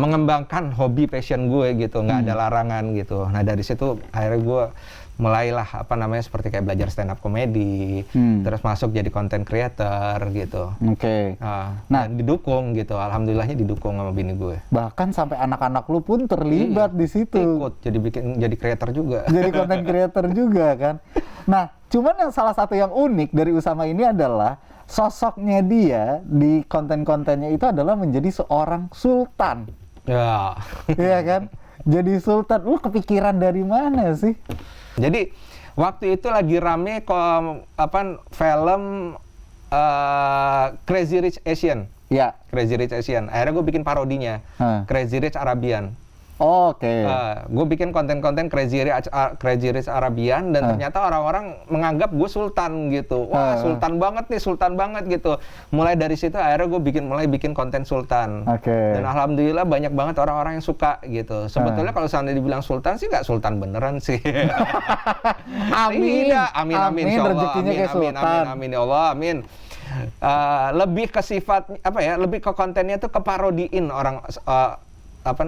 mengembangkan hobi passion gue gitu, nggak ada larangan gitu. Nah dari situ akhirnya gue mulailah seperti kayak belajar stand up comedy, terus masuk jadi content creator gitu. Oke. Dan didukung gitu, alhamdulillahnya didukung sama bini gue. Bahkan sampai anak-anak lu pun terlibat di situ. Ikut jadi creator juga. Jadi content creator juga kan. Nah, cuman yang salah satu yang unik dari Usama ini adalah sosoknya dia di konten-kontennya itu adalah menjadi seorang sultan. Ya. Iya kan? Jadi sultan. Lu kepikiran dari mana sih? Jadi waktu itu lagi rame film Crazy Rich Asian. Ya. Crazy Rich Asian. Akhirnya gue bikin parodinya. Crazy Rich Arabian. Oke. Gue bikin konten-konten Crazy Rich Arabian dan ternyata orang-orang menganggap gue sultan gitu. Wah, sultan banget gitu. Mulai dari situ akhirnya gue mulai bikin konten sultan. Dan alhamdulillah banyak banget orang-orang yang suka gitu. Sebetulnya kalau seandainya dibilang sultan sih nggak sultan beneran sih. Amin. Amin insyaallah. Amin ya Allah, amin. Lebih ke sifat lebih ke kontennya tuh ke parodiin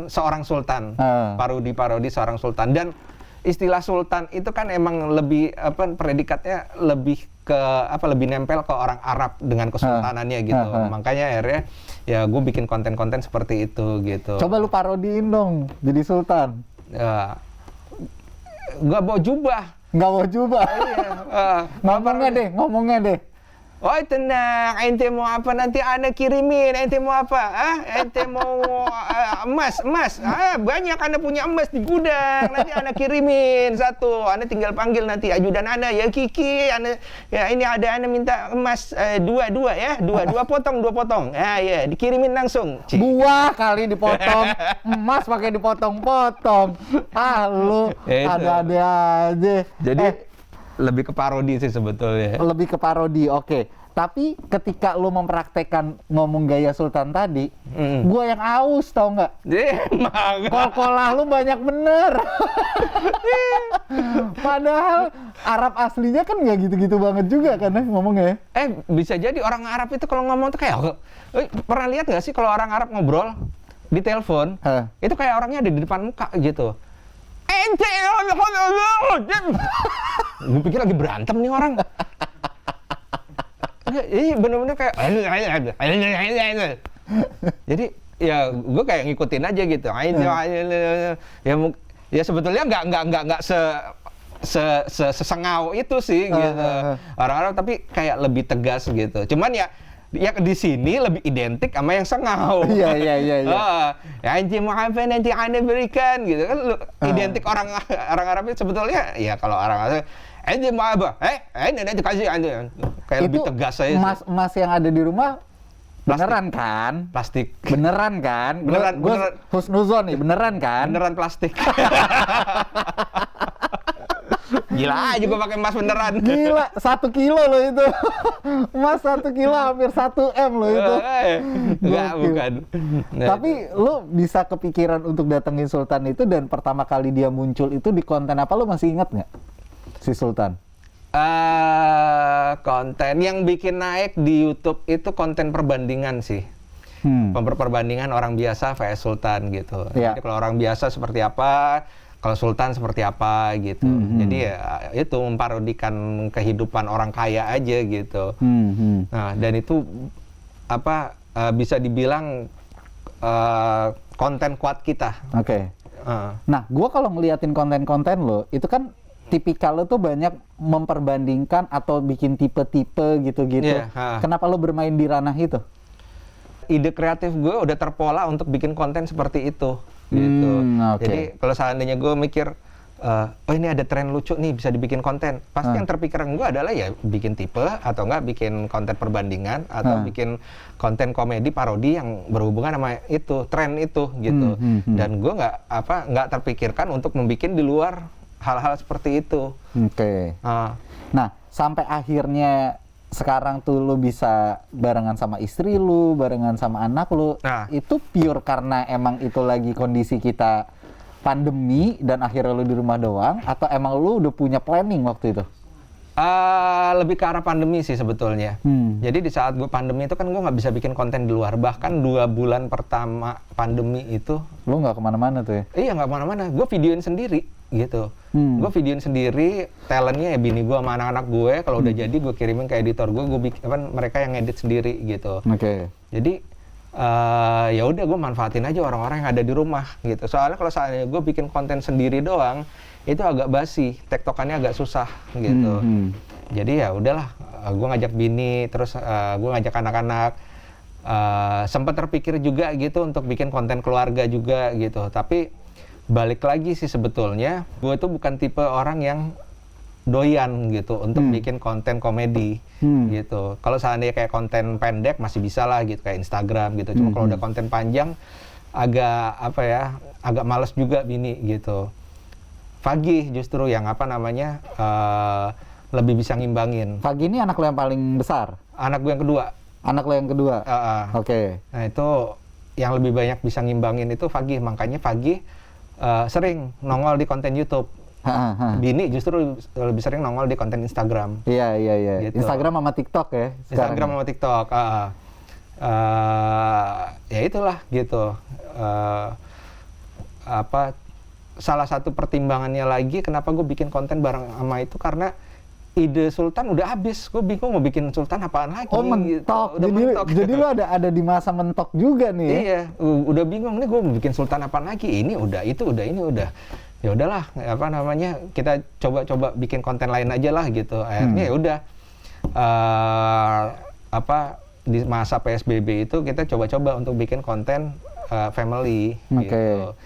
seorang sultan, parodi seorang sultan. Dan istilah sultan itu kan emang lebih predikatnya lebih ke lebih nempel ke orang Arab dengan kesultanannya gitu. Makanya akhirnya ya gue bikin konten-konten seperti itu gitu. Coba lu parodiin dong jadi sultan. Nggak bawa jubah. Nggak bawa jubah. Ngomongnya deh. Oh tenang, ente mau apa nanti ana kirimin, ente mau apa? Ente mau emas? Banyak ana punya emas di gudang, nanti ana kirimin satu, ana tinggal panggil nanti ajudan ana, ya Kiki, ana ya ini ada ana minta emas dua potong, ya dikirimin langsung. Buah kali dipotong, emas pakai dipotong-potong, lu ada-ada aja. Jadi lebih ke parodi sih sebetulnya. Lebih ke parodi, oke. Tapi ketika lu mempraktekkan ngomong gaya sultan tadi, gua yang aus, tau nggak? Kol-kolah lu banyak bener. Padahal Arab aslinya kan nggak gitu-gitu banget juga kan ngomongnya. Bisa jadi orang Arab itu kalau ngomong tuh kayak, pernah lihat nggak sih kalau orang Arab ngobrol di telepon, itu kayak orangnya ada di depan muka gitu. Gue pikir lagi berantem nih orang. Bener-bener kayak jadi ya gue kayak ngikutin aja gitu. Ya sebetulnya nggak sesengau itu sih gitu. Orang-orang tapi kayak lebih tegas gitu. Cuman ya di sini lebih identik sama yang sengau. Iya. Anjing mau apa nanti ane berikan gitu kan, identik orang Arab itu sebetulnya ya kalau orang Arab anjing mau apa? Nanti kasih ane. Kayak itu lebih tegas saya. Emas yang ada di rumah beneran kan? Plastik. Beneran kan? Beneran. Husnuzon nih, beneran kan? Beneran plastik. Gila aja gue pakai emas beneran. Gila, 1 kilo loh itu. Emas 1 kilo hampir 1 M loh itu. Enggak, bukan. Tapi lu bisa kepikiran untuk datengin Sultan itu, dan pertama kali dia muncul itu di konten apa, lu masih ingat nggak? Si Sultan. Konten yang bikin naik di YouTube itu konten perbandingan sih. Perbandingan orang biasa vs Sultan gitu. Jadi kalau orang biasa seperti apa, kalau Sultan seperti apa gitu. Jadi ya itu memparodikan kehidupan orang kaya aja gitu. Nah, dan itu bisa dibilang konten kuat kita. Oke. Nah, gua kalau ngeliatin konten-konten lo, itu kan tipikal lo tuh banyak memperbandingkan atau bikin tipe-tipe gitu-gitu. Kenapa lo bermain di ranah itu? Ide kreatif gue udah terpola untuk bikin konten seperti itu. Gitu. Jadi kalau seandainya gue mikir, ini ada tren lucu nih bisa dibikin konten, pasti yang terpikiran gue adalah ya bikin tipe atau enggak bikin konten perbandingan atau bikin konten komedi parodi yang berhubungan sama itu tren itu gitu. Dan gue nggak terpikirkan untuk membuat di luar hal-hal seperti itu. Nah, sampai akhirnya sekarang tuh lu bisa barengan sama istri lu, barengan sama anak lu, itu pure karena emang itu lagi kondisi kita pandemi dan akhirnya lu di rumah doang, atau emang lu udah punya planning waktu itu? Lebih ke arah pandemi sih sebetulnya. Jadi di saat gue pandemi itu kan gue nggak bisa bikin konten di luar. Bahkan 2 bulan pertama pandemi itu. Lu nggak kemana-mana tuh ya? Iya, nggak kemana-mana. Gue videoin sendiri gitu. Gue videoin sendiri, talentnya ya bini gue sama anak-anak gue. Kalau udah jadi gue kirimin ke editor gue bikin mereka yang edit sendiri gitu. Oke. Jadi ya udah gue manfaatin aja orang-orang yang ada di rumah gitu. Soalnya kalau saatnya gue bikin konten sendiri doang, itu agak basi, tektokannya agak susah gitu. Jadi ya udahlah, gue ngajak bini, terus gue ngajak anak-anak. Sempat terpikir juga gitu untuk bikin konten keluarga juga gitu. Tapi balik lagi sih sebetulnya, gue tuh bukan tipe orang yang doyan gitu untuk bikin konten komedi gitu. Kalau seandainya kayak konten pendek masih bisa lah gitu, kayak Instagram gitu. Cuma kalau udah konten panjang agak agak males juga bini gitu. Fagih justru yang lebih bisa ngimbangin. Fagih ini anak lo yang paling besar? Anak gue yang kedua. Anak lo yang kedua? Oke. Nah itu yang lebih banyak bisa ngimbangin itu Fagih. Makanya Fagih sering nongol di konten YouTube. Bini justru lebih sering nongol di konten Instagram. Iya. Gitu. Instagram sama TikTok ya? Instagram sama TikTok. Ya itulah gitu. Salah satu pertimbangannya lagi kenapa gue bikin konten bareng sama itu karena ide Sultan udah habis. Gue bingung mau bikin Sultan apaan lagi. Oh, mentok. Gitu. Mentok. Jadi lu ada di masa mentok juga nih. Iya, udah bingung nih gue mau bikin Sultan apaan lagi. Ini udah, itu udah, ini udah. Ya udahlah, kita coba bikin konten lain aja lah gitu. Akhirnya ya udah di masa PSBB itu kita coba-coba untuk bikin konten family gitu.